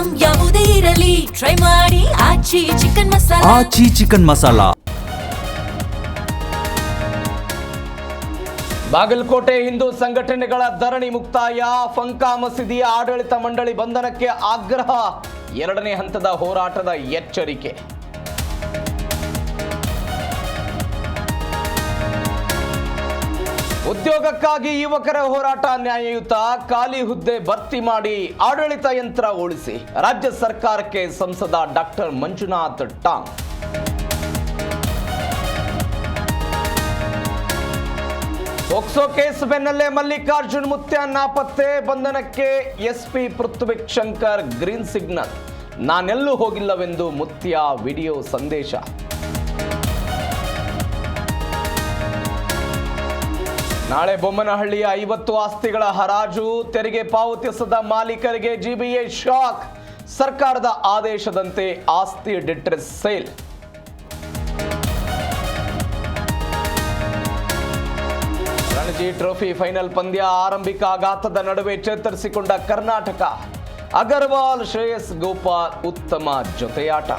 Item ಯಾವುದೇ ಇರಲಿ try ಮಾಡಿ ಆಚಿ ಚಿಕನ್ ಮಸಾಲಾ. ಆಚಿ ಚಿಕನ್ ಮಸಾಲಾ. ಬಾಗಲಕೋಟೆ ಹಿಂದೂ ಸಂಘಟನೆಗಳ ಧರಣಿ ಮುಕ್ತಾಯ. ಫಂಕಾ ಮಸೀದಿಯ ಆಡಳಿತ ಮಂಡಳಿ ಬಂಧನಕ್ಕೆ ಆಗ್ರಹ. 2ನೇ ಹಂತದ ಹೋರಾಟದ ಎಚ್ಚರಿಕೆ. ಉದ್ಯೋಗಕ್ಕಾಗಿ ಯುವಕರ ಹೋರಾಟ ನ್ಯಾಯಯುತ. ಖಾಲಿ ಹುದ್ದೆ ಭರ್ತಿ ಮಾಡಿ ಆಡಳಿತ ಯಂತ್ರ ಉಳಿಸಿ. ರಾಜ್ಯ ಸರ್ಕಾರಕ್ಕೆ ಸಂಸದ ಡಾಕ್ಟರ್ ಮಂಜುನಾಥ್ ಟಾಂಗ್. ಪೋಕ್ಸೋ ಕೇಸ್ ಬೆನ್ನಲ್ಲೇ ಮಲ್ಲಿಕಾರ್ಜುನ್ ಮುತ್ಯ ನಾಪತ್ತೆ. ಬಂಧನಕ್ಕೆ SP Prithvik Shankar green signal. ನಾನೆಲ್ಲೂ ಹೋಗಿಲ್ಲವೆಂದು ಮುತ್ಯ ವಿಡಿಯೋ ಸಂದೇಶ. ನಾಳೆ ಬೊಮ್ಮನಹಳ್ಳಿಯ 50 ಆಸ್ತಿಗಳ ಹರಾಜು. ತೆರಿಗೆ ಪಾವತಿಸದ ಮಾಲೀಕರಿಗೆ ಜಿಬಿಎ ಶಾಕ್. ಸರ್ಕಾರದ ಆದೇಶದಂತೆ ಆಸ್ತಿ ಡಿಟ್ರೆಸ್ ಸೇಲ್. ರಣಜಿ ಟ್ರೋಫಿ ಫೈನಲ್ ಪಂದ್ಯ. ಆರಂಭಿಕ ಆಘಾತದ ನಡುವೆ ಚೇತರಿಸಿಕೊಂಡ ಕರ್ನಾಟಕ. ಅಗರ್ವಾಲ್, ಶ್ರೇಯಸ್ ಗೋಪಾಲ್ ಉತ್ತಮ ಜೊತೆಯಾಟ.